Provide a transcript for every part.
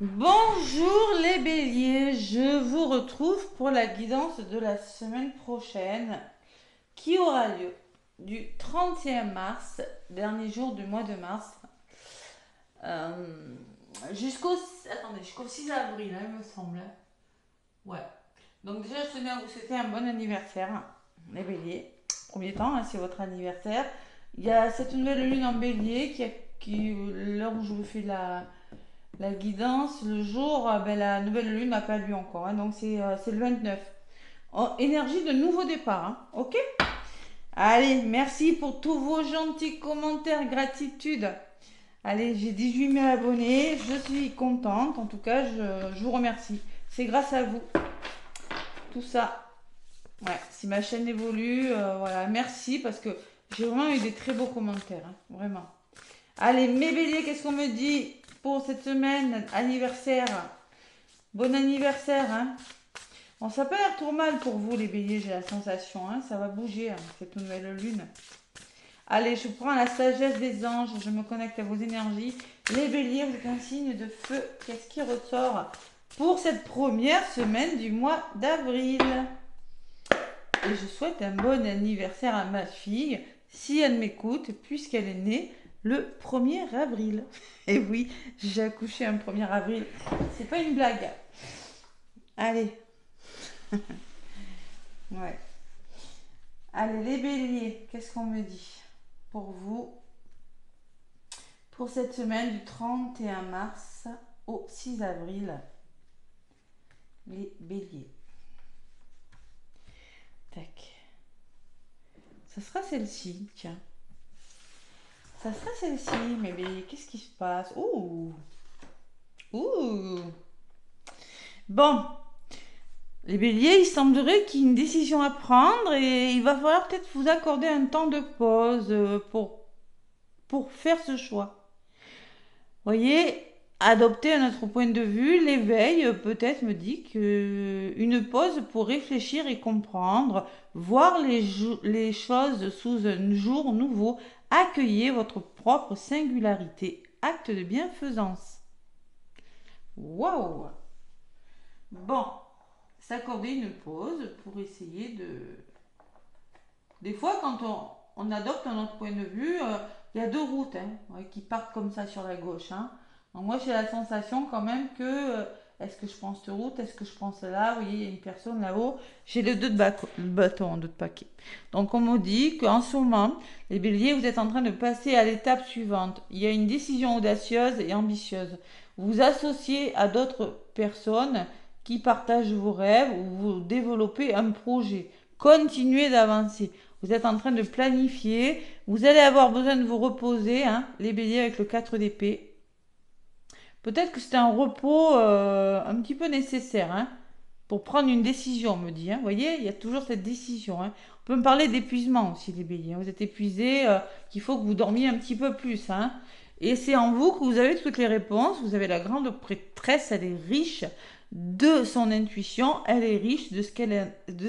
Bonjour les béliers, je vous retrouve pour la guidance de la semaine prochaine qui aura lieu du 31 mars, dernier jour du mois de mars, euh, jusqu'au jusqu'au 6 avril, il me semble. Ouais. Donc déjà, je tenais à vous souhaiter un bon anniversaire, les béliers. Premier temps, c'est votre anniversaire. Il y a cette nouvelle lune en bélier l'heure où je vous fais la guidance, le jour, la nouvelle lune n'a pas lieu encore, donc c'est le 29. Oh, énergie de nouveau départ, ok. Allez, merci pour tous vos gentils commentaires, gratitude. Allez, j'ai 18 000 abonnés, je suis contente, en tout cas, je vous remercie. C'est grâce à vous, tout ça. Ouais, si ma chaîne évolue, voilà, merci parce que j'ai vraiment eu des très beaux commentaires, vraiment. Allez, mes béliers, qu'est-ce qu'on me dit pour cette semaine anniversaire? Bon anniversaire, hein. Bon, ça peut être trop mal pour vous, les béliers, j'ai la sensation, ça va bouger, cette nouvelle lune. Allez, je prends la sagesse des anges, je me connecte à vos énergies. Les béliers, vous êtes un signe de feu. Qu'est-ce qui ressort pour cette première semaine du mois d'avril? Et je souhaite un bon anniversaire à ma fille, si elle m'écoute, puisqu'elle est née le 1er avril. Et oui, j'ai accouché un 1er avril. C'est pas une blague. Allez. Ouais. Allez, les béliers, qu'est-ce qu'on me dit pour vous pour cette semaine du 31 mars au 6 avril? Les béliers. Tac. Ça sera celle-ci, tiens. Ça sera celle-ci, mes béliers. Qu'est-ce qui se passe? Ouh. Ouh. Bon. Les béliers, il semblerait qu'il y ait une décision à prendre et il va falloir peut-être vous accorder un temps de pause pour faire ce choix. Voyez, adopter un autre point de vue, l'éveil peut-être me dit qu'une pause pour réfléchir et comprendre, voir les choses sous un jour nouveau, accueillez votre propre singularité, acte de bienfaisance. Waouh! Bon, s'accorder une pause pour essayer de... Des fois, quand on adopte un autre point de vue, il y a deux routes qui partent comme ça sur la gauche. Donc moi, j'ai la sensation quand même que est-ce que je prends cette route, est-ce que je prends celle-là? Vous voyez, il y a une personne là-haut. J'ai les deux de bâton, deux de paquet. Donc on me dit qu'en ce moment, les béliers, vous êtes en train de passer à l'étape suivante. Il y a une décision audacieuse et ambitieuse. Vous vous associez à d'autres personnes qui partagent vos rêves ou vous développez un projet. Continuez d'avancer. Vous êtes en train de planifier. Vous allez avoir besoin de vous reposer, les béliers avec le 4 d'épée. Peut-être que c'est un repos un petit peu nécessaire pour prendre une décision, on me dit. Vous voyez, il y a toujours cette décision. On peut me parler d'épuisement aussi, les béliers. Vous êtes épuisés, qu'il faut que vous dormiez un petit peu plus. Et c'est en vous que vous avez toutes les réponses. Vous avez la grande prêtresse, elle est riche de son intuition, elle est riche de ce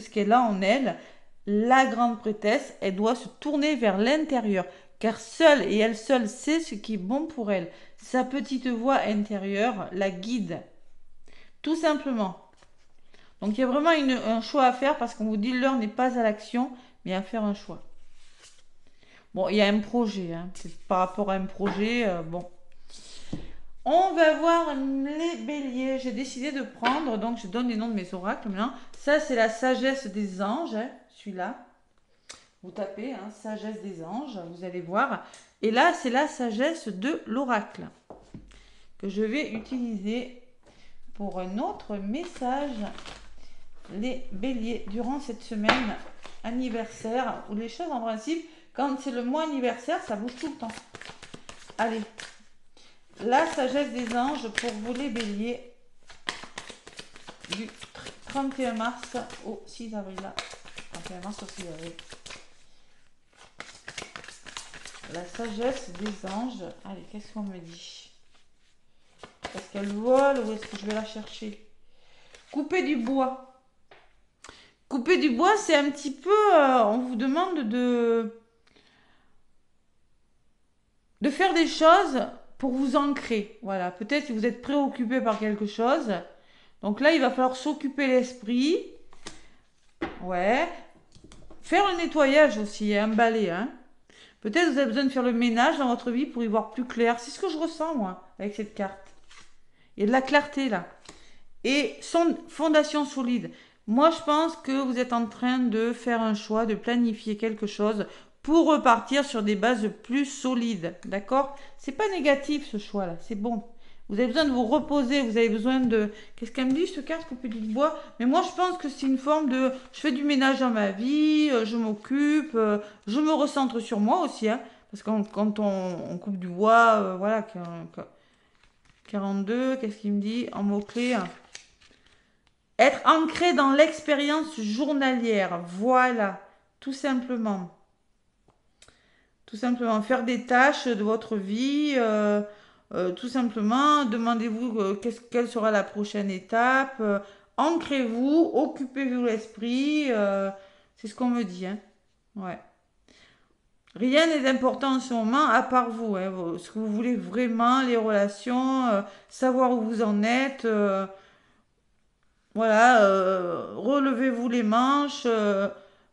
qu'elle a en elle. La grande prêtresse, elle doit se tourner vers l'intérieur, car seule et elle seule sait ce qui est bon pour elle. Sa petite voix intérieure la guide, tout simplement. Donc il y a vraiment un choix à faire parce qu'on vous dit l'heure n'est pas à l'action, mais à faire un choix. Bon, il y a un projet, c'est par rapport à un projet, bon. On va voir les béliers. J'ai décidé de prendre, donc je donne les noms de mes oracles maintenant. Ça, c'est la sagesse des anges, celui-là. Vous tapez, sagesse des anges, vous allez voir. Et là, c'est la sagesse de l'oracle que je vais utiliser pour un autre message. Les béliers, durant cette semaine anniversaire, où les choses en principe, quand c'est le mois anniversaire, ça bouge tout le temps. Allez, la sagesse des anges pour vous les béliers du 31 mars au 6 avril. 31 mars au 6 avril. La sagesse des anges. Allez, qu'est-ce qu'on me dit? Est-ce qu'elle vole ou est-ce que je vais la chercher? Couper du bois. Couper du bois, c'est un petit peu... on vous demande de faire des choses pour vous ancrer. Voilà, peut-être que vous êtes préoccupé par quelque chose. Donc là, il va falloir s'occuper l'esprit. Ouais. Faire le nettoyage aussi, un balai. Hein. Peut-être que vous avez besoin de faire le ménage dans votre vie pour y voir plus clair. C'est ce que je ressens, moi, avec cette carte. Il y a de la clarté, là. Et son fondation solide. Moi, je pense que vous êtes en train de faire un choix, de planifier quelque chose pour repartir sur des bases plus solides. D'accord? C'est pas négatif, ce choix-là. C'est bon. Vous avez besoin de vous reposer, vous avez besoin de... Qu'est-ce qu'elle me dit, cette carte, couper du bois? Mais moi, je pense que c'est une forme de... Je fais du ménage dans ma vie, je m'occupe, je me recentre sur moi aussi, hein, parce que quand on coupe du bois, voilà, 42, qu'est-ce qu'il me dit en mots-clés? Être ancré dans l'expérience journalière, voilà, tout simplement. Tout simplement, faire des tâches de votre vie... tout simplement, demandez-vous quelle sera la prochaine étape. Ancrez-vous, occupez-vous l'esprit. C'est ce qu'on me dit. Hein. Ouais. Rien n'est important en ce moment à part vous. Hein, ce que vous voulez vraiment, les relations, savoir où vous en êtes. Voilà, relevez-vous les manches.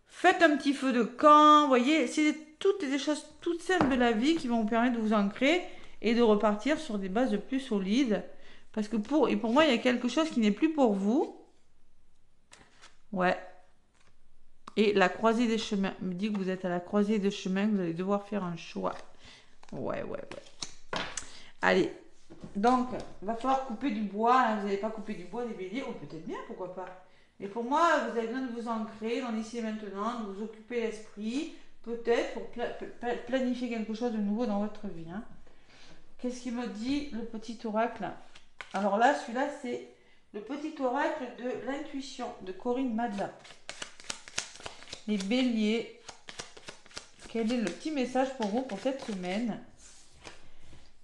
Faites un petit feu de camp. Vous voyez, c'est toutes des choses toutes simples de la vie qui vont vous permettre de vous ancrer et de repartir sur des bases plus solides. Parce que pour moi, il y a quelque chose qui n'est plus pour vous. Ouais. Et la croisée des chemins. Me dit que vous êtes à la croisée des chemins, que vous allez devoir faire un choix. Ouais. Allez. Donc, il va falloir couper du bois. Hein. Vous n'allez pas couper du bois, des béliers. Ou peut-être bien, pourquoi pas. Mais pour moi, vous avez besoin de vous ancrer dans l'ici et maintenant, de vous occuper l'esprit. Peut-être pour planifier quelque chose de nouveau dans votre vie. Hein. Qu'est-ce qu'il me dit, le petit oracle? Alors là, celui-là, c'est le petit oracle de l'intuition de Corinne Madla. Les béliers, quel est le petit message pour vous pour cette semaine?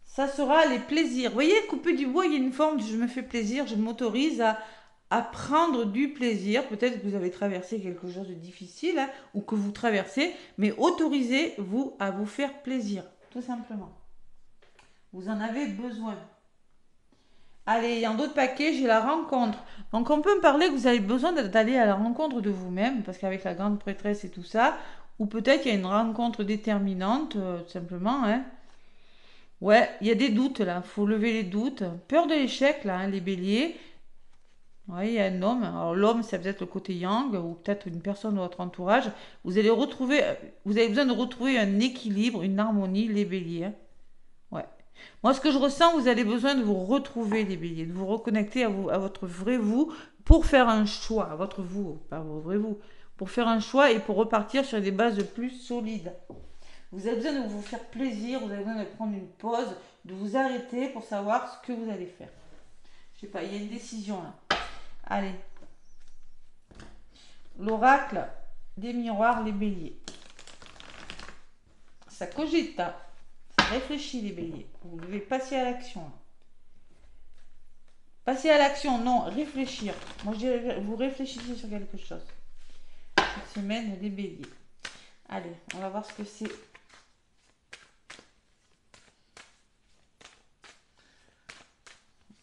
Ça sera les plaisirs. Vous voyez, couper du bois, il y a une forme de je me fais plaisir, je m'autorise à prendre du plaisir. Peut-être que vous avez traversé quelque chose de difficile hein, ou que vous traversez, mais autorisez-vous à vous faire plaisir, tout simplement. Vous en avez besoin. Allez, dans d'autres paquets, j'ai la rencontre. Donc, on peut me parler que vous avez besoin d'aller à la rencontre de vous-même, parce qu'avec la grande prêtresse et tout ça, ou peut-être qu'il y a une rencontre déterminante, tout simplement. Hein. Ouais, il y a des doutes là, il faut lever les doutes. Peur de l'échec, là, hein, les béliers. Oui, il y a un homme. Alors, l'homme, c'est peut-être le côté yang, ou peut-être une personne de votre entourage. Vous avez besoin de retrouver un équilibre, une harmonie, les béliers. Hein. Ouais. Moi, ce que je ressens, vous avez besoin de vous retrouver, les béliers, de vous reconnecter à votre vrai vous pour faire un choix, à votre vous, pas votre vrai vous, pour faire un choix et pour repartir sur des bases plus solides. Vous avez besoin de vous faire plaisir, vous avez besoin de prendre une pause, de vous arrêter pour savoir ce que vous allez faire. Je sais pas, il y a une décision là. Allez. L'oracle des miroirs, les béliers. Ça cogite, hein. Réfléchis les béliers. Vous devez passer à l'action. Passer à l'action, non, réfléchir. Moi je dirais, vous réfléchissez sur quelque chose. Cette semaine, les béliers. Allez, on va voir ce que c'est.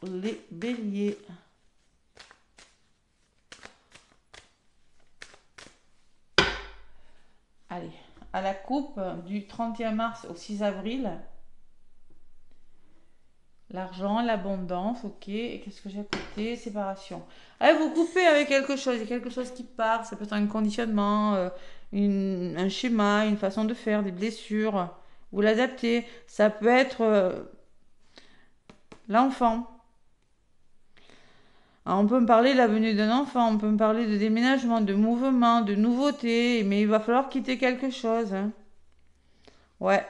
Les béliers. Allez, à la coupe du 31 mars au 6 avril. L'argent, l'abondance, ok. Et qu'est-ce que j'ai à côté? Séparation. Allez, vous coupez avec quelque chose. Il y a quelque chose qui part. Ça peut être un conditionnement, un schéma, une façon de faire, des blessures. Vous l'adaptez. Ça peut être l'enfant. Alors, on peut me parler de la venue d'un enfant. On peut me parler de déménagement, de mouvement, de nouveauté. Mais il va falloir quitter quelque chose. Hein. Ouais.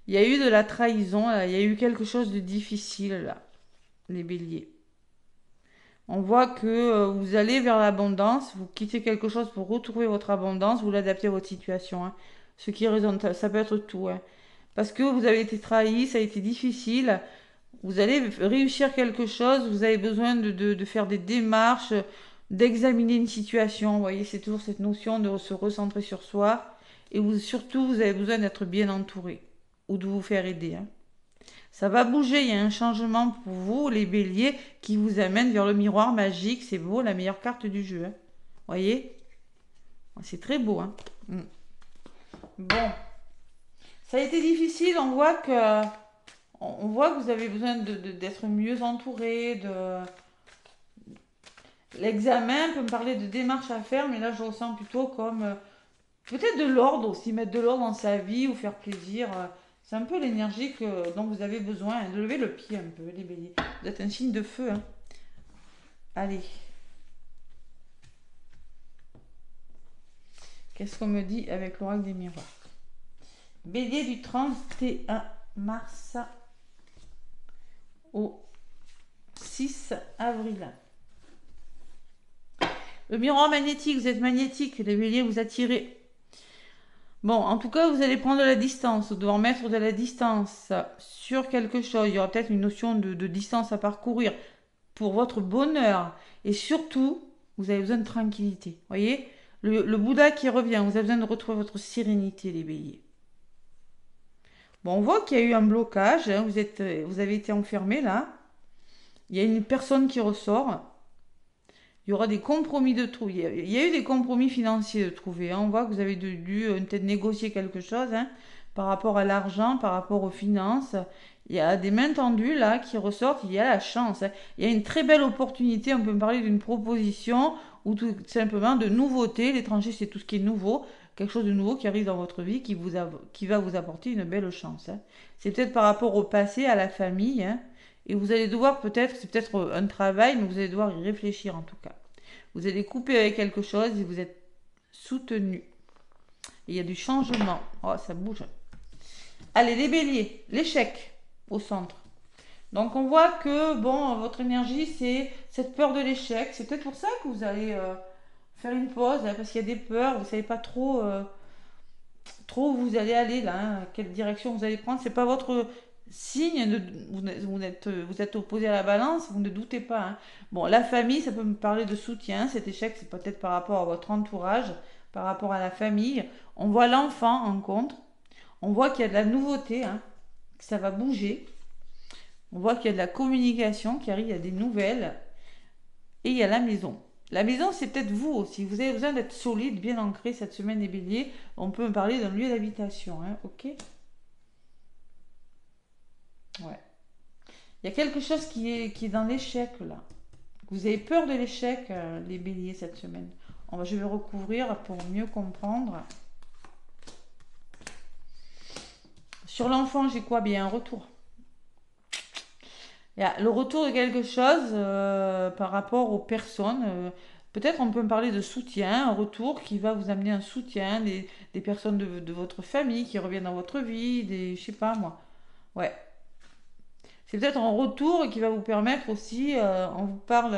Il y a eu de la trahison, là. Il y a eu quelque chose de difficile, là, les béliers. On voit que vous allez vers l'abondance, vous quittez quelque chose pour retrouver votre abondance, vous l'adaptez à votre situation. Hein. Ce qui résonne, ça peut être tout. Hein. Parce que vous avez été trahi, ça a été difficile, vous allez réussir quelque chose, vous avez besoin de faire des démarches, d'examiner une situation. Vous voyez, c'est toujours cette notion de se recentrer sur soi Et surtout, vous avez besoin d'être bien entouré ou de vous faire aider, hein. Ça va bouger, il y a un changement pour vous, les béliers, qui vous amène vers le miroir magique. C'est beau, la meilleure carte du jeu, hein. Voyez? C'est très beau, hein. Mm. Bon, ça a été difficile, on voit que vous avez besoin d'être mieux entouré, l'examen peut me parler de démarches à faire, mais là je ressens plutôt comme peut-être de l'ordre aussi, mettre de l'ordre dans sa vie ou faire plaisir. C'est un peu l'énergie dont vous avez besoin, hein, de lever le pied un peu, les béliers. Vous êtes un signe de feu, hein. Allez, qu'est-ce qu'on me dit avec l'oracle des miroirs? Bélier du 31 mars au 6 avril. Le miroir magnétique, vous êtes magnétique, les béliers, vous attirez. Bon, en tout cas, vous allez prendre de la distance, vous devez mettre de la distance sur quelque chose. Il y aura peut-être une notion de distance à parcourir pour votre bonheur. Et surtout, vous avez besoin de tranquillité. Vous voyez, le Bouddha qui revient, vous avez besoin de retrouver votre sérénité, les béliers. Bon, on voit qu'il y a eu un blocage, hein, vous avez été enfermé là. Il y a une personne qui ressort. Il y aura des compromis de trouver. Il y a eu des compromis financiers de trouver, hein. On voit que vous avez dû peut-être négocier quelque chose, hein, par rapport à l'argent, par rapport aux finances. Il y a des mains tendues là qui ressortent. Il y a la chance, hein. Il y a une très belle opportunité. On peut me parler d'une proposition ou tout simplement de nouveauté. L'étranger, c'est tout ce qui est nouveau. Quelque chose de nouveau qui arrive dans votre vie qui va vous apporter une belle chance, hein. C'est peut-être par rapport au passé, à la famille, hein. Et vous allez devoir c'est peut-être un travail, mais vous allez devoir y réfléchir en tout cas. Vous allez couper avec quelque chose et vous êtes soutenu. Et il y a du changement. Oh, ça bouge. Allez, les béliers, l'échec au centre. Donc on voit que, bon, votre énergie, c'est cette peur de l'échec. C'est peut-être pour ça que vous allez faire une pause, hein, parce qu'il y a des peurs, vous ne savez pas trop où vous allez aller là, hein, quelle direction vous allez prendre. C'est pas votre signe, vous êtes opposé à la balance, vous ne doutez pas, hein. Bon, la famille, ça peut me parler de soutien. Cet échec, c'est peut-être par rapport à votre entourage, par rapport à la famille. On voit l'enfant en contre. On voit qu'il y a de la nouveauté, hein, que ça va bouger. On voit qu'il y a de la communication qui arrive, il y a des nouvelles. Et il y a la maison. La maison, c'est peut-être vous aussi. Vous avez besoin d'être solide, bien ancré cette semaine des béliers. On peut me parler d'un lieu d'habitation, hein, ok? Ouais. Il y a quelque chose qui est dans l'échec là. Vous avez peur de l'échec, les béliers, cette semaine. Je vais recouvrir pour mieux comprendre. Sur l'enfant, j'ai quoi? Bien un retour. Il y a le retour de quelque chose par rapport aux personnes. Peut-être on peut me parler de soutien, un retour qui va vous amener un soutien, des personnes de votre famille qui reviennent dans votre vie, je sais pas moi. Ouais. C'est peut-être un retour qui va vous permettre aussi, on vous parle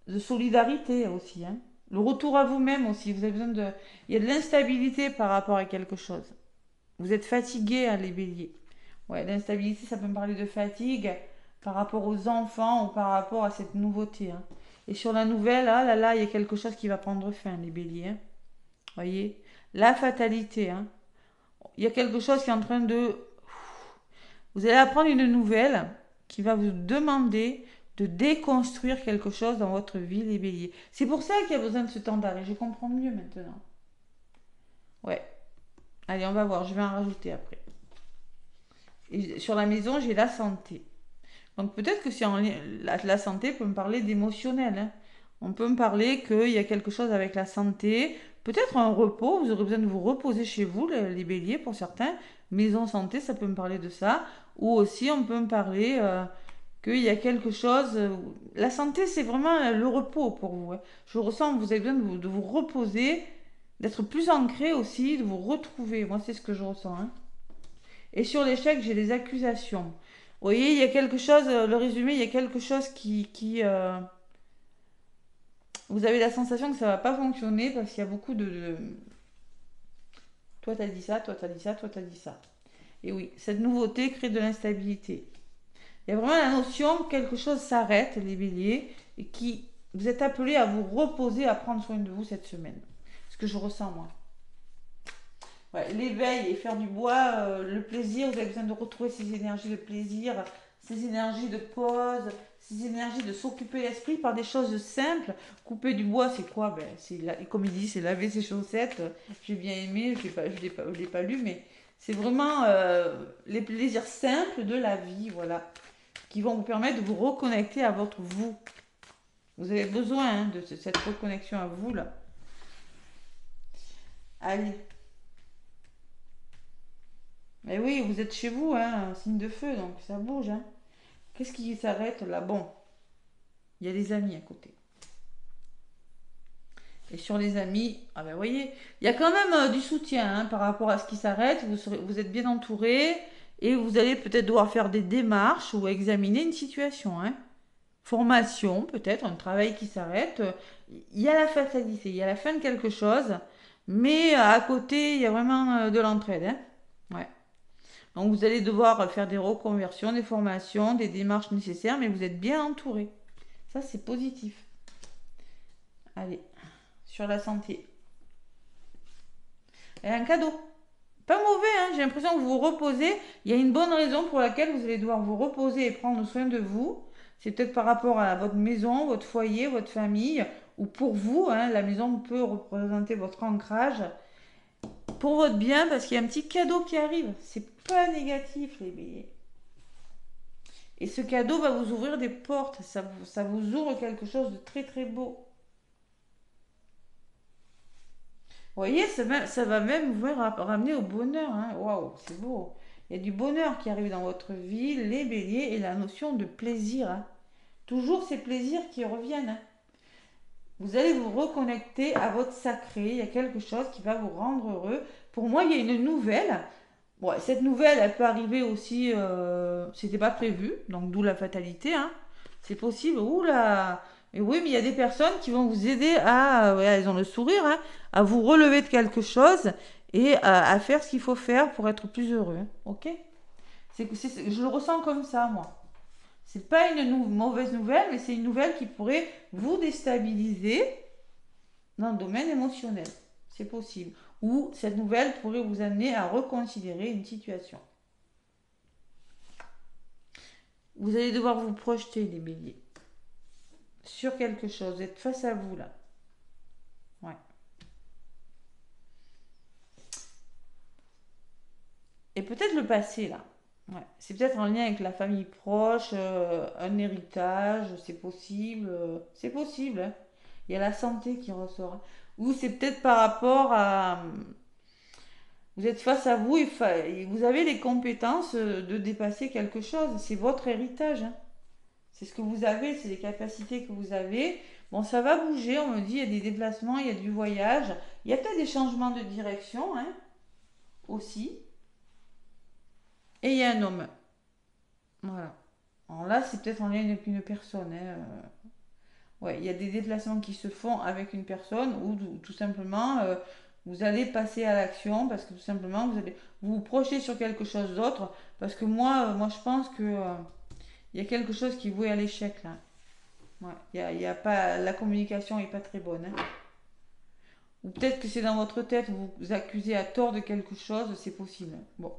de solidarité aussi, hein. Le retour à vous-même aussi. Vous avez besoin de. Il y a de l'instabilité par rapport à quelque chose. Vous êtes fatigué, hein, les béliers. Ouais, l'instabilité, ça peut me parler de fatigue par rapport aux enfants ou par rapport à cette nouveauté, hein. Et sur la nouvelle, ah là là, il y a quelque chose qui va prendre fin, les béliers, hein. Voyez? La fatalité, hein. Il y a quelque chose qui est en train de. Vous allez apprendre une nouvelle qui va vous demander de déconstruire quelque chose dans votre vie, les béliers. C'est pour ça qu'il y a besoin de ce temps d'arrêt. Je comprends mieux maintenant. Ouais. Allez, on va voir. Je vais en rajouter après. Et sur la maison, j'ai la santé. Donc peut-être que la santé peut me parler d'émotionnel, hein. On peut me parler qu'il y a quelque chose avec la santé. Peut-être un repos. Vous aurez besoin de vous reposer chez vous, les béliers, pour certains. Maison santé, ça peut me parler de ça. Ou aussi, on peut me parler qu'il y a quelque chose. La santé, c'est vraiment le repos pour vous, hein. Je ressens que vous avez besoin de vous reposer, d'être plus ancré aussi, de vous retrouver. Moi, c'est ce que je ressens, hein. Et sur l'échec, j'ai les accusations. Vous voyez, il y a quelque chose, le résumé, il y a quelque chose vous avez la sensation que ça ne va pas fonctionner parce qu'il y a beaucoup toi t'as dit ça, toi t'as dit ça, toi t'as dit ça. Et oui, cette nouveauté crée de l'instabilité. Il y a vraiment la notion que quelque chose s'arrête, les béliers, et vous êtes appelés à vous reposer, à prendre soin de vous cette semaine. Ce que je ressens moi. Ouais, l'éveil et faire du bois, le plaisir, vous avez besoin de retrouver ces énergies de plaisir, ces énergies de pause, ces énergies de s'occuper l'esprit par des choses simples. Couper du bois, c'est quoi? Ben, comme il dit, c'est laver ses chaussettes. J'ai bien aimé, je l'ai pas lu, mais c'est vraiment les plaisirs simples de la vie, voilà, qui vont vous permettre de vous reconnecter à votre vous. Vous avez besoin de cette reconnexion à vous, là. Allez. Mais oui, vous êtes chez vous, hein, un signe de feu, donc ça bouge, hein. Qu'est-ce qui s'arrête là? Bon, il y a des amis à côté. Et sur les amis, ah ben vous voyez, il y a quand même du soutien hein, par rapport à ce qui s'arrête. Vous êtes bien entouré et vous allez peut-être devoir faire des démarches ou examiner une situation. Hein. Formation, peut-être, un travail qui s'arrête. Il y a la fatalité, il y a la fin de quelque chose, mais à côté, il y a vraiment de l'entraide. Hein. Ouais. Donc vous allez devoir faire des reconversions, des formations, des démarches nécessaires, mais vous êtes bien entouré. Ça, c'est positif. Allez, sur la santé. Et un cadeau. Pas mauvais, hein. J'ai l'impression que vous vous reposez. Il y a une bonne raison pour laquelle vous allez devoir vous reposer et prendre soin de vous. C'est peut-être par rapport à votre maison, votre foyer, votre famille, ou pour vous, hein, la maison peut représenter votre ancrage. Pour votre bien, parce qu'il y a un petit cadeau qui arrive. C'est pas négatif, les béliers. Et ce cadeau va vous ouvrir des portes. Ça vous ouvre quelque chose de très très beau. Vous voyez, ça va même vous ramener au bonheur. Hein. Waouh, c'est beau. Il y a du bonheur qui arrive dans votre vie, les béliers, et la notion de plaisir. Hein. Toujours ces plaisirs qui reviennent. Hein. Vous allez vous reconnecter à votre sacré. Il y a quelque chose qui va vous rendre heureux. Pour moi, il y a une nouvelle. Bon, cette nouvelle, elle peut arriver aussi. C'était pas prévu, donc d'où la fatalité. Hein. C'est possible. Ouh là. Et oui, mais il y a des personnes qui vont vous aider à. Ouais, elles ont le sourire, hein, à vous relever de quelque chose et à faire ce qu'il faut faire pour être plus heureux. Hein. Ok. Je le ressens comme ça, moi. C'est pas une mauvaise nouvelle, mais c'est une nouvelle qui pourrait vous déstabiliser dans le domaine émotionnel. C'est possible. Ou cette nouvelle pourrait vous amener à reconsidérer une situation. Vous allez devoir vous projeter, les béliers, sur quelque chose, être face à vous là. Ouais. Et peut-être le passé là. Ouais. C'est peut-être en lien avec la famille proche, un héritage, c'est possible. C'est possible. Hein. Il y a la santé qui ressort. Ou c'est peut-être par rapport à, vous êtes face à vous et vous avez les compétences de dépasser quelque chose. C'est votre héritage. Hein. C'est ce que vous avez, c'est les capacités que vous avez. Bon, ça va bouger, on me dit, il y a des déplacements, il y a du voyage. Il y a peut-être des changements de direction hein, aussi. Et il y a un homme. Voilà. Alors là, c'est peut-être en lien avec une personne. Hein. Ouais, il y a des déplacements qui se font avec une personne ou tout simplement vous allez passer à l'action parce que tout simplement vous allez vous projeter sur quelque chose d'autre parce que moi je pense que il y a quelque chose qui est voué à l'échec là. Ouais, il y a pas la communication est pas très bonne. Hein. Ou peut-être que c'est dans votre tête vous vous accusez à tort de quelque chose, c'est possible. Bon,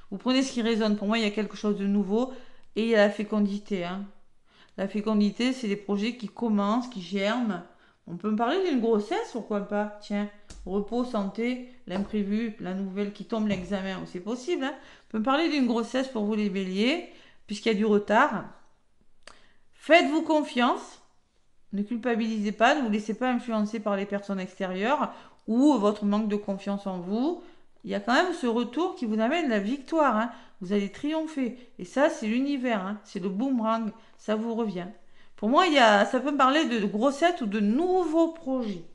vous prenez ce qui résonne. Pour moi, il y a quelque chose de nouveau et il y a la fécondité. Hein. La fécondité, c'est des projets qui commencent, qui germent. On peut me parler d'une grossesse, pourquoi pas? Tiens, repos, santé, l'imprévu, la nouvelle qui tombe, l'examen, c'est possible. Hein. On peut me parler d'une grossesse pour vous les béliers, puisqu'il y a du retard. Faites-vous confiance. Ne culpabilisez pas, ne vous laissez pas influencer par les personnes extérieures ou votre manque de confiance en vous. Il y a quand même ce retour qui vous amène la victoire. Hein. Vous allez triompher. Et ça, c'est l'univers. Hein. C'est le boomerang. Ça vous revient. Pour moi, ça peut me parler de grossesse ou de nouveaux projets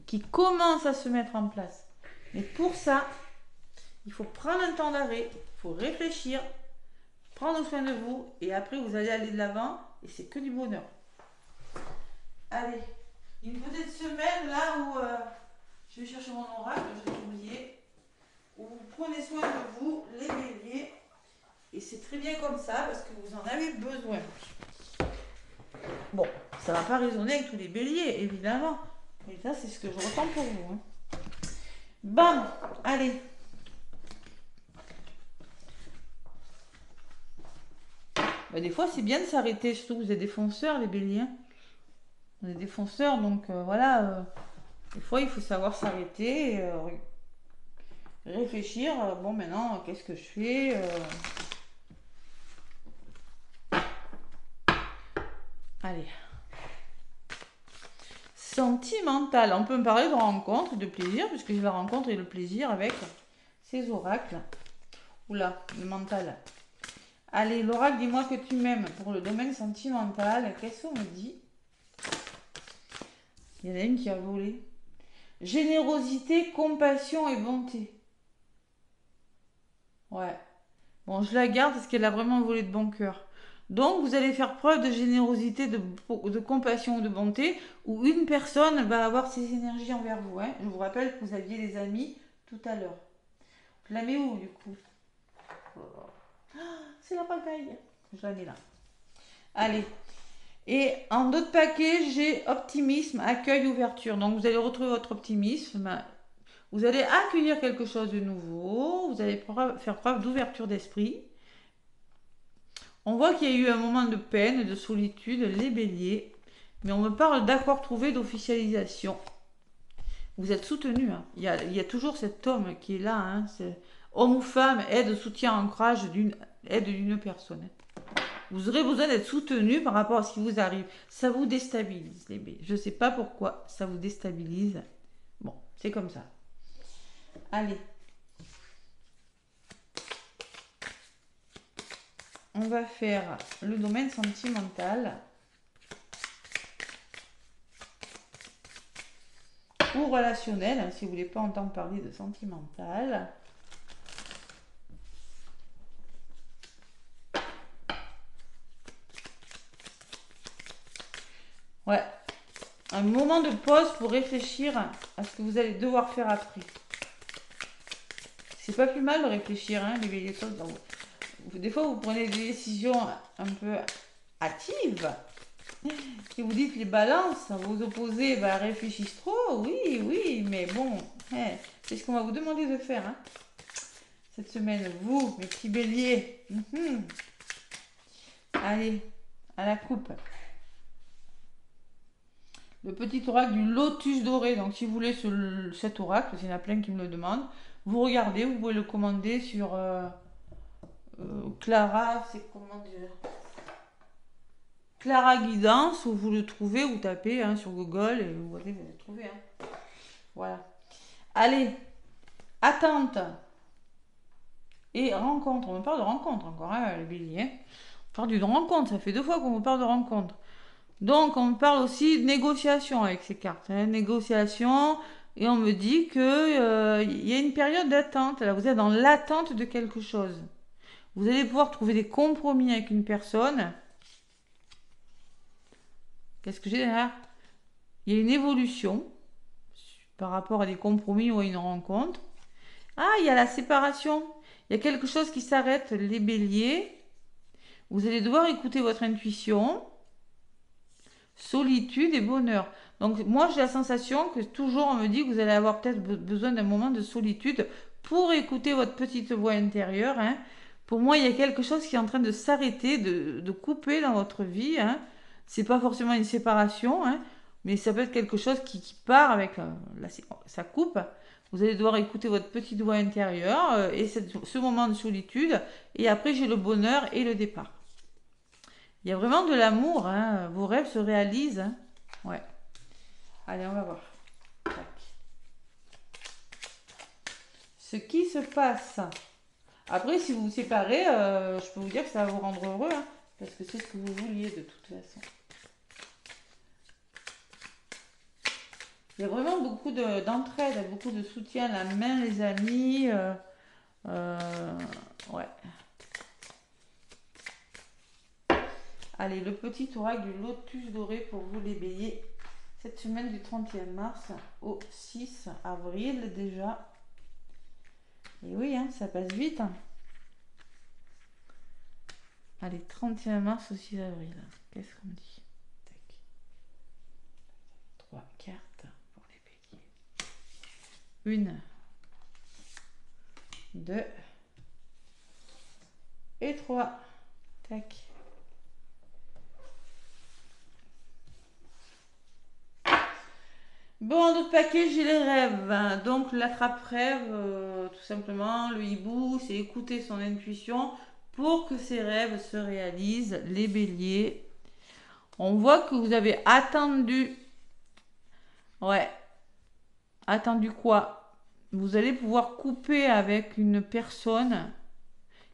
qui commencent à se mettre en place. Mais pour ça, il faut prendre un temps d'arrêt. Il faut réfléchir, prendre soin de vous. Et après, vous allez aller de l'avant. Et c'est que du bonheur. Allez, une petite semaine là où je vais chercher mon oracle, je l'ai oublié, où vous prenez soin de vous, les béliers, et c'est très bien comme ça parce que vous en avez besoin. Bon, ça ne va pas résonner avec tous les béliers, évidemment, mais ça c'est ce que je ressens pour vous. Hein. Bon, allez. Bah, des fois, c'est bien de s'arrêter, surtout que vous êtes des fonceurs, les béliers. Hein. On est des fonceurs, donc voilà. Des fois, il faut savoir s'arrêter, réfléchir. Bon, maintenant, qu'est-ce que je fais Allez. Sentimental. On peut me parler de rencontre, de plaisir, puisque j'ai la rencontre et le plaisir avec ces oracles. Oula, le mental. Allez, l'oracle, dis-moi que tu m'aimes pour le domaine sentimental. Qu'est-ce qu'on me dit? Il y en a une qui a volé. Générosité, compassion et bonté. Ouais. Bon, je la garde parce qu'elle a vraiment volé de bon cœur. Donc, vous allez faire preuve de générosité, de compassion ou de bonté, où une personne va avoir ses énergies envers vous. Hein. Je vous rappelle que vous aviez des amis tout à l'heure. Je la mets où, du coup? C'est la pagaille. Je la mets là. Allez. Et en d'autres paquets, j'ai optimisme, accueil, ouverture. Donc, vous allez retrouver votre optimisme. Vous allez accueillir quelque chose de nouveau. Vous allez faire preuve d'ouverture d'esprit. On voit qu'il y a eu un moment de peine, de solitude, les béliers. Mais on me parle d'accord trouvé, d'officialisation. Vous êtes soutenu. Hein. Il y a toujours cet homme qui est là. Hein. Homme ou femme, aide, soutien, ancrage aide d'une personne. Vous aurez besoin d'être soutenu par rapport à ce qui vous arrive. Ça vous déstabilise, les béliers. Je ne sais pas pourquoi ça vous déstabilise. Bon, c'est comme ça. Allez. On va faire le domaine sentimental. Ou relationnel, hein, si vous ne voulez pas entendre parler de sentimental. Ouais. Un moment de pause pour réfléchir à ce que vous allez devoir faire après. C'est pas plus mal de réfléchir, hein, les béliers. Des fois, vous prenez des décisions un peu hâtives. Et vous dites les balances, vos opposés réfléchissent trop. Oui, oui, mais bon, c'est ce qu'on va vous demander de faire. Hein. Cette semaine, vous, mes petits béliers. Allez, à la coupe. Le petit oracle du lotus doré. Donc, si vous voulez cet oracle, parce qu'il y en a plein qui me le demandent, vous regardez, vous pouvez le commander sur Clara, c'est comment dire Clara Guidance, où vous le trouvez, vous tapez hein, sur Google et vous allez le trouver. Hein. Voilà. Allez, attente et rencontre. On me parle de rencontre encore, hein, les béliers. Hein. On parle d'une rencontre, ça fait 2 fois qu'on me parle de rencontre. Donc, on me parle aussi de négociation avec ces cartes. Hein. Négociation, et on me dit que y a une période d'attente. Là, vous êtes dans l'attente de quelque chose. Vous allez pouvoir trouver des compromis avec une personne. Qu'est-ce que j'ai derrière? Il y a une évolution par rapport à des compromis ou à une rencontre. Ah, il y a la séparation. Il y a quelque chose qui s'arrête, les béliers. Vous allez devoir écouter votre intuition. Solitude et bonheur. Donc moi j'ai la sensation que toujours on me dit que vous allez avoir peut-être besoin d'un moment de solitude pour écouter votre petite voix intérieure. Hein. Pour moi il y a quelque chose qui est en train de s'arrêter, de couper dans votre vie. Hein. C'est pas forcément une séparation, hein, mais ça peut être quelque chose qui part avec ça coupe. Vous allez devoir écouter votre petite voix intérieure et ce moment de solitude. Et après j'ai le bonheur et le départ. Il y a vraiment de l'amour, hein. Vos rêves se réalisent. Hein. Ouais. Allez, on va voir. Tac. Ce qui se passe. Après, si vous vous séparez, je peux vous dire que ça va vous rendre heureux, hein, parce que c'est ce que vous vouliez de toute façon. Il y a vraiment beaucoup d'entraide, beaucoup de soutien, la main, les amis. Ouais. Allez, le petit oracle du lotus doré pour vous les béliers. Cette semaine du 31 mars au 6 avril déjà. Et oui, hein, ça passe vite. Hein. Allez, 31 mars au 6 avril. Qu'est-ce qu'on dit? Tac. 3 cartes pour les béliers. 1, 2 et 3. Tac. Bon, d'autres paquets, j'ai les rêves. Donc, l'attrape-rêve, tout simplement, le hibou, c'est écouter son intuition pour que ses rêves se réalisent. Les béliers, on voit que vous avez attendu. Ouais, attendu quoi? Vous allez pouvoir couper avec une personne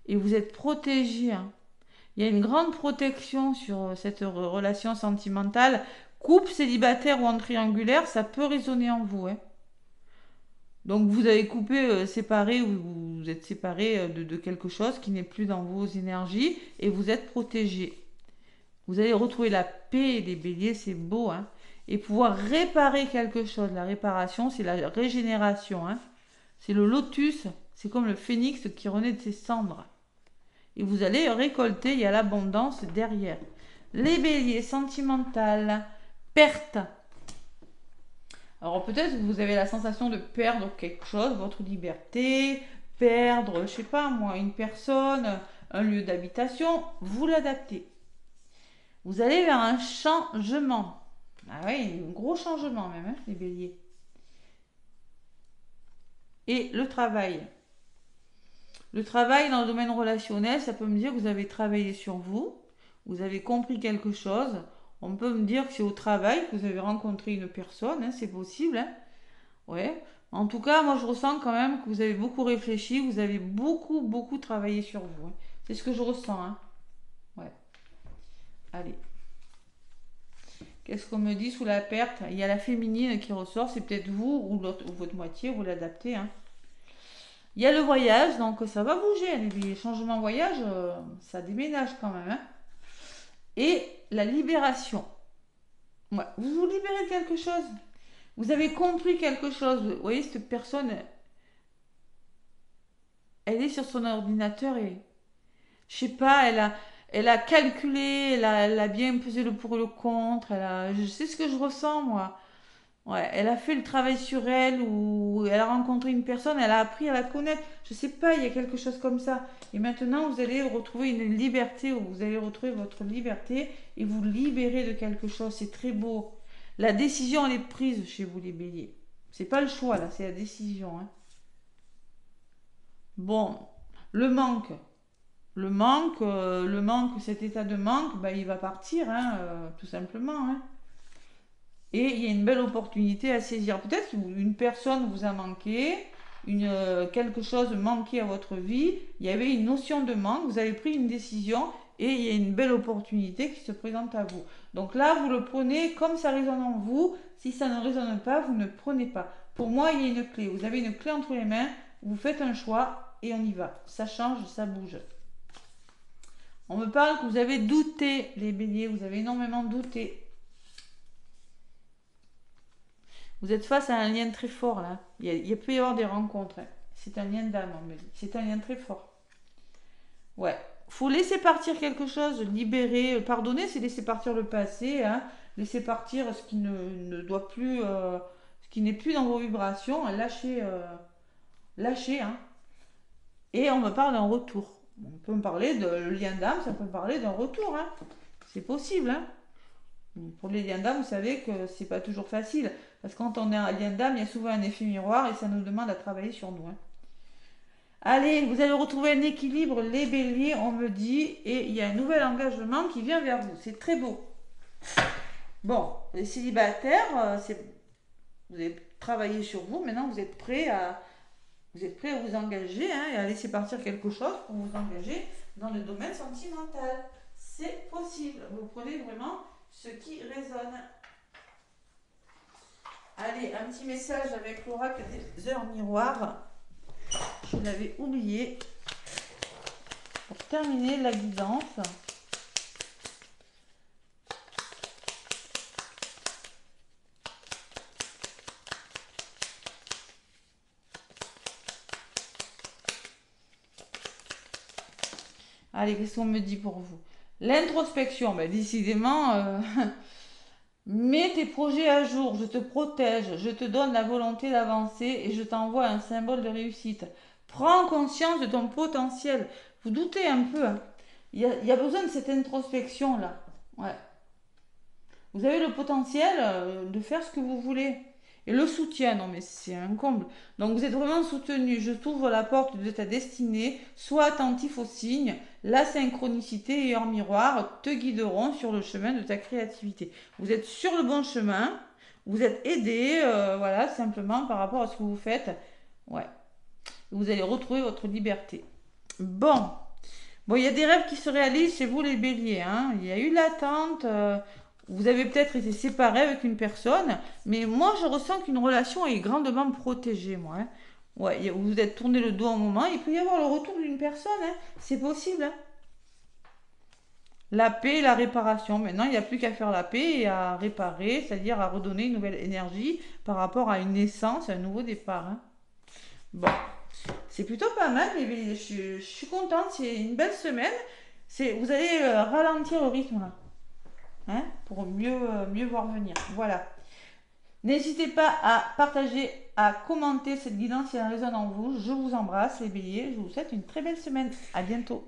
et vous êtes protégé. Il y a une grande protection sur cette relation sentimentale. Couple, célibataire ou en triangulaire, ça peut résonner en vous. Donc vous avez coupé, séparé, ou vous êtes séparé de quelque chose qui n'est plus dans vos énergies et vous êtes protégé. Vous allez retrouver la paix des béliers, c'est beau. Et pouvoir réparer quelque chose. La réparation, c'est la régénération. C'est le lotus, c'est comme le phénix qui renaît de ses cendres. Et vous allez récolter, il y a l'abondance derrière. Les béliers, sentimental, perte. Alors peut-être que vous avez la sensation de perdre quelque chose, votre liberté, perdre, je sais pas moi, une personne, un lieu d'habitation, vous l'adaptez. Vous allez vers un changement. Ah oui, un gros changement même, les béliers. Et le travail. Le travail dans le domaine relationnel, ça peut me dire que vous avez travaillé sur vous, vous avez compris quelque chose. On peut me dire que c'est au travail que vous avez rencontré une personne, c'est possible. Ouais. En tout cas, moi je ressens quand même que vous avez beaucoup réfléchi, vous avez beaucoup travaillé sur vous. C'est ce que je ressens. Ouais. Allez. Qu'est-ce qu'on me dit sous la perte? Il y a la féminine qui ressort, c'est peut-être vous ou votre moitié, vous l'adaptez. Il y a le voyage, donc ça va bouger. Les changements voyage, ça déménage quand même. Et la libération. Ouais. Vous vous libérez de quelque chose. Vous avez compris quelque chose. Vous voyez, cette personne, elle est sur son ordinateur et, je sais pas, elle a calculé, elle a bien pesé le pour et le contre. Je sais ce que je ressens, moi. Ouais, elle a fait le travail sur elle ou elle a rencontré une personne, elle a appris à la connaître. Je sais pas, il y a quelque chose comme ça. Et maintenant, vous allez retrouver une liberté, ou vous allez retrouver votre liberté et vous libérer de quelque chose. C'est très beau. La décision, elle est prise chez vous, les béliers. C'est pas le choix, là, c'est la décision. Bon, le manque. Le manque, cet état de manque, bah, il va partir, tout simplement. Et il y a une belle opportunité à saisir. Peut-être qu'une personne vous a manqué, quelque chose manquait à votre vie, il y avait une notion de manque, vous avez pris une décision et il y a une belle opportunité qui se présente à vous. Donc là, vous le prenez comme ça résonne en vous. Si ça ne résonne pas, vous ne prenez pas. Pour moi, il y a une clé. Vous avez une clé entre les mains, vous faites un choix et on y va. Ça change, ça bouge. On me parle que vous avez douté, les béliers, vous avez énormément douté. Vous êtes face à un lien très fort là. Il peut y avoir des rencontres. C'est un lien d'âme, on me dit. C'est un lien très fort. Ouais. Faut laisser partir quelque chose, libérer, pardonner, c'est laisser partir le passé, laisser partir ce qui ne doit plus, ce qui n'est plus dans vos vibrations, lâcher. Et on me parle d'un retour. On peut me parler de lien d'âme, ça peut me parler d'un retour. C'est possible. Pour les liens d'âme, vous savez que c'est pas toujours facile. Parce que quand on est un lien d'âme, il y a souvent un effet miroir et ça nous demande à travailler sur nous. Allez, vous allez retrouver un équilibre, les béliers, on me dit, et il y a un nouvel engagement qui vient vers vous. C'est très beau. Bon, les célibataires, vous avez travaillé sur vous, maintenant vous êtes prêts à vous engager et à laisser partir quelque chose pour vous engager dans le domaine sentimental. C'est possible. Vous prenez vraiment ce qui résonne. Allez, un petit message avec l'oracle des heures miroirs. Je l'avais oublié. Pour terminer la guidance. Allez, qu'est-ce qu'on me dit pour vous? L'introspection, décidément, mets tes projets à jour, je te protège, je te donne la volonté d'avancer et je t'envoie un symbole de réussite. Prends conscience de ton potentiel. Vous doutez un peu, hein. Il y a besoin de cette introspection-là. Ouais. Vous avez le potentiel de faire ce que vous voulez. Et le soutien, non mais c'est un comble. Donc vous êtes vraiment soutenu. Je t'ouvre la porte de ta destinée. Sois attentif aux signes. La synchronicité et hors miroir te guideront sur le chemin de ta créativité. Vous êtes sur le bon chemin. Vous êtes aidé, voilà, simplement par rapport à ce que vous faites. Ouais. Vous allez retrouver votre liberté. Bon. Bon, il y a des rêves qui se réalisent chez vous les béliers, hein. Il y a eu l'attente. Vous avez peut-être été séparé avec une personne, mais moi je ressens qu'une relation est grandement protégée, moi, hein. Ouais, vous vous êtes tourné le dos un moment, il peut y avoir le retour d'une personne, hein. C'est possible, hein. La paix et la réparation. Maintenant, il n'y a plus qu'à faire la paix et à réparer, c'est-à-dire à redonner une nouvelle énergie par rapport à une naissance, un nouveau départ, hein. Bon, c'est plutôt pas mal, mais je suis contente, c'est une belle semaine. Vous allez ralentir le rythme là, hein, pour mieux voir venir. Voilà. N'hésitez pas à partager, à commenter cette guidance si elle résonne en vous. Je vous embrasse les béliers, je vous souhaite une très belle semaine. À bientôt.